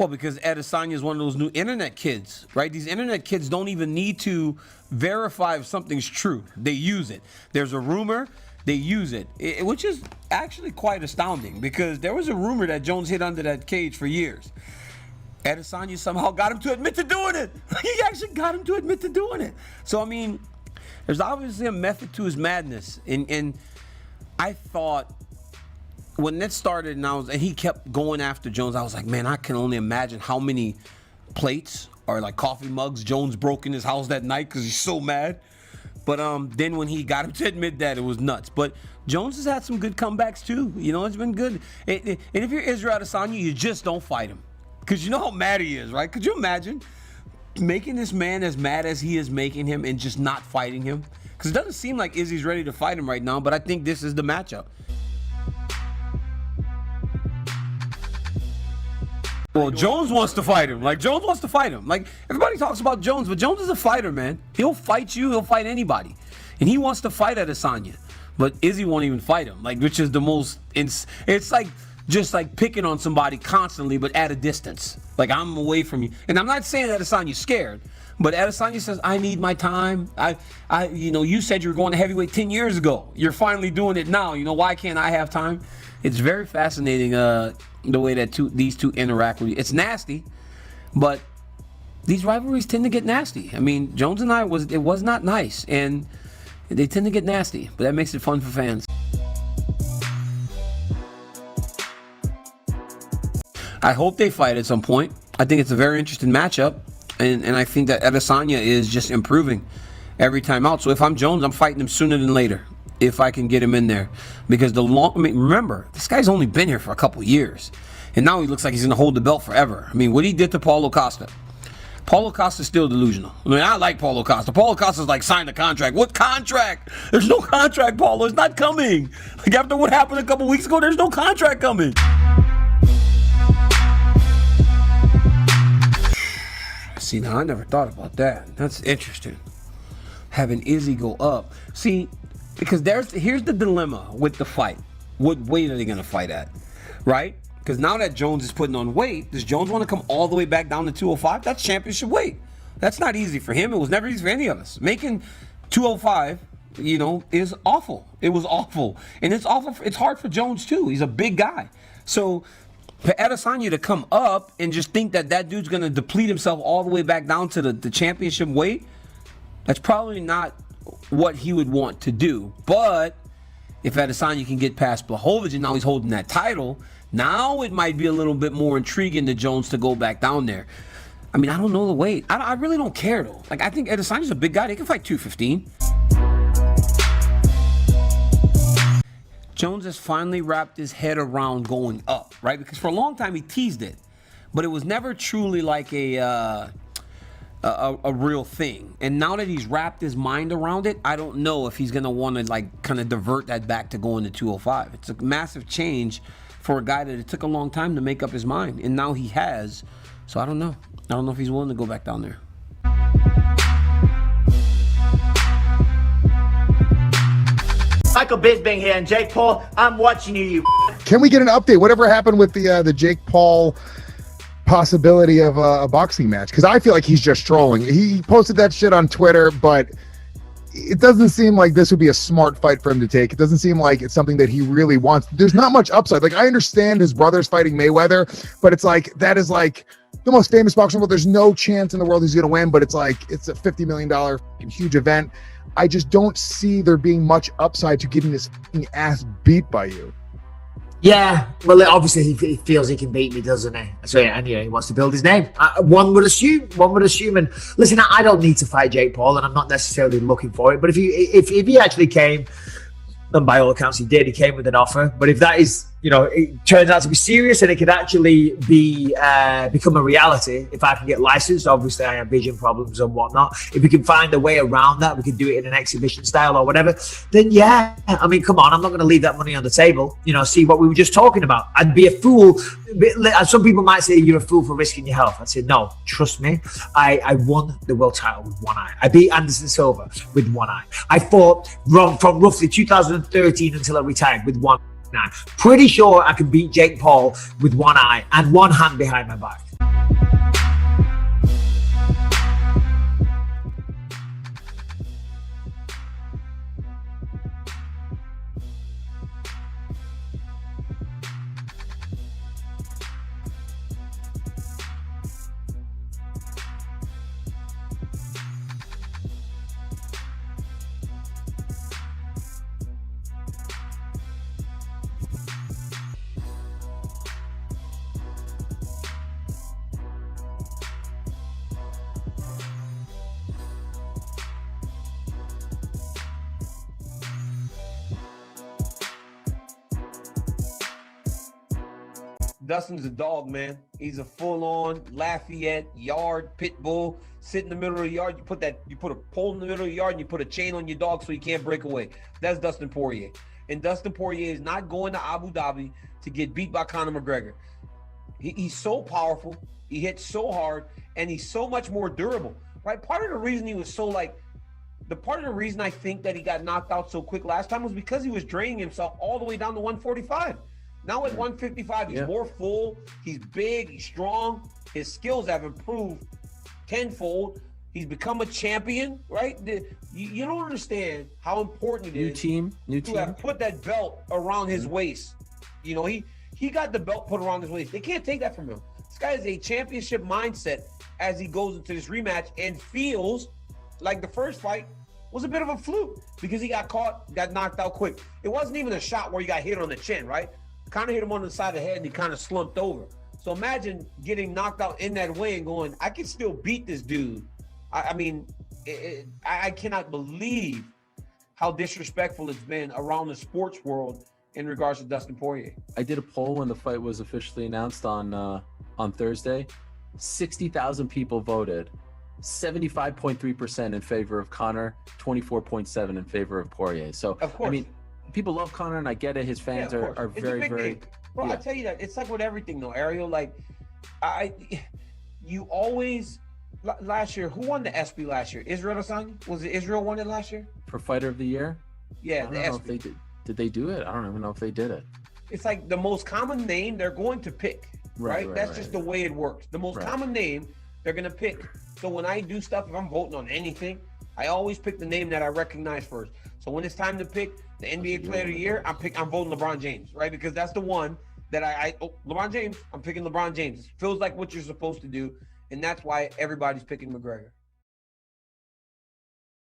Well, because Adesanya is one of those new internet kids, right? These internet kids don't even need to verify if something's true. They use it. There's a rumor, they use it, which is actually quite astounding because there was a rumor that Jones hid under that cage for years. Adesanya somehow got him to admit to doing it. He actually got him to admit to doing it. So, I mean, there's obviously a method to his madness. And I thought when that started and he kept going after Jones, I was like, man, I can only imagine how many plates or like coffee mugs Jones broke in his house that night because he's so mad. But then when he got him to admit that, it was nuts. But Jones has had some good comebacks too. You know, it's been good. And if you're Israel Adesanya, you just don't fight him. Because you know how mad he is, right? Could you imagine making this man as mad as he is making him and just not fighting him? Because it doesn't seem like Izzy's ready to fight him right now, but I think this is the matchup. Well, Jones wants to fight him. Jones wants to fight him. Everybody talks about Jones, but Jones is a fighter, man. He'll fight you. He'll fight anybody. And he wants to fight Adesanya. But Izzy won't even fight him, which is the most... It's like... just like picking on somebody constantly, but at a distance. I'm away from you. And I'm not saying that Adesanya's scared, but Adesanya says, I need my time. You said you were going to heavyweight 10 years ago. You're finally doing it now. Why can't I have time? It's very fascinating the way that these two interact with you. It's nasty, but these rivalries tend to get nasty. I mean, Jones and it was not nice, and they tend to get nasty, but that makes it fun for fans. I hope they fight at some point. I think it's a very interesting matchup, and I think that Adesanya is just improving every time out. So if I'm Jones, I'm fighting him sooner than later if I can get him in there. Because remember, this guy's only been here for a couple years, and now he looks like he's going to hold the belt forever. I mean, what he did to Paulo Costa. Paulo Costa's still delusional. I mean, I like Paulo Costa. Paulo Costa's signed a contract. What contract? There's no contract, Paulo. It's not coming. After what happened a couple weeks ago, there's no contract coming. See, now I never thought about that. That's interesting. Having Izzy go up. See, because here's the dilemma with the fight. What weight are they going to fight at? Right? Because now that Jones is putting on weight, does Jones want to come all the way back down to 205? That's championship weight. That's not easy for him. It was never easy for any of us. Making 205, is awful. It was awful. And it's awful. It's hard for Jones too. He's a big guy. So for Adesanya to come up and just think that dude's going to deplete himself all the way back down to the championship weight, that's probably not what he would want to do. But if Adesanya can get past Blachowicz and now he's holding that title, now it might be a little bit more intriguing to Jones to go back down there. I mean, I don't know the weight. I really don't care, though. I think Adesanya's a big guy. They can fight 215. Jones has finally wrapped his head around going up, right? Because for a long time he teased it, but it was never truly like a real thing. And now that he's wrapped his mind around it, I don't know if he's gonna want to kind of divert that back to going to 205. It's a massive change for a guy that it took a long time to make up his mind, and now he has. So I don't know. I don't know if he's willing to go back down there. Michael Bisping here, and Jake Paul, I'm watching you. Can we get an update? Whatever happened with the Jake Paul possibility of a boxing match? Because I feel like he's just trolling. He posted that shit on Twitter, but it doesn't seem like this would be a smart fight for him to take. It doesn't seem like it's something that he really wants. There's not much upside. I understand his brother's fighting Mayweather, but it's that is the most famous boxer in the world. There's no chance in the world he's going to win, but it's a $50 million huge event. I just don't see there being much upside to getting this ass beat by you. Yeah, well, obviously he feels he can beat me, doesn't he? So yeah, and he wants to build his name. One would assume. And listen, I don't need to fight Jake Paul, and I'm not necessarily looking for it. But if he actually came, and by all accounts he did, he came with an offer. But if that is, it turns out to be serious and it could actually become a reality, if I can get licensed, obviously I have vision problems and whatnot. If we can find a way around that, we can do it in an exhibition style or whatever, then yeah, I mean, come on, I'm not going to leave that money on the table. See what we were just talking about. I'd be a fool. Some people might say you're a fool for risking your health. I'd say, no, trust me. I won the world title with one eye. I beat Anderson Silva with one eye. I fought from roughly 2013 until I retired with one eye. Pretty sure I can beat Jake Paul with one eye and one hand behind my back. Dustin's a dog, man. He's a full-on Lafayette yard pit bull. Sit in the middle of the yard. You put a pole in the middle of the yard, and you put a chain on your dog so he can't break away. That's Dustin Poirier. And Dustin Poirier is not going to Abu Dhabi to get beat by Conor McGregor. He's so powerful. He hits so hard, and he's so much more durable. Right? Part of the reason he was so part of the reason I think that he got knocked out so quick last time was because he was draining himself all the way down to 145. Now at 155, he's more full, he's big, he's strong, his skills have improved tenfold. He's become a champion, right? You don't understand how important it is to have put that belt around his waist. You know, he got the belt put around his waist. They can't take that from him. This guy has a championship mindset as he goes into this rematch and feels like the first fight was a bit of a fluke because he got knocked out quick. It wasn't even a shot where he got hit on the chin, right? Kind of hit him on the side of the head and he kind of slumped over. So imagine getting knocked out in that way and going, I can still beat this dude. I mean, I cannot believe how disrespectful it's been around the sports world in regards to Dustin Poirier. I did a poll when the fight was officially announced on Thursday. 60,000 people voted. 75.3% in favor of Conor, 24.7% in favor of Poirier. So, of course. I mean, people love Conor, and I get it. His fans are very, very. Bro, I tell you that it's like with everything, though, Ariel. Like, you always last year. Who won the ESPY last year? Israel Adesanya? Was it Israel won it last year? For Fighter of the Year? Yeah, I don't know if they did. Did they do it? I don't even know if they did it. It's like the most common name they're going to pick, right? That's just the way it works. The most common name they're gonna pick. So when I do stuff, if I'm voting on anything, I always pick the name that I recognize first. So when it's time to pick the NBA Player of the Year, I'm voting LeBron James, right? Because that's the one that LeBron James. I'm picking LeBron James. It feels like what you're supposed to do, and that's why everybody's picking McGregor.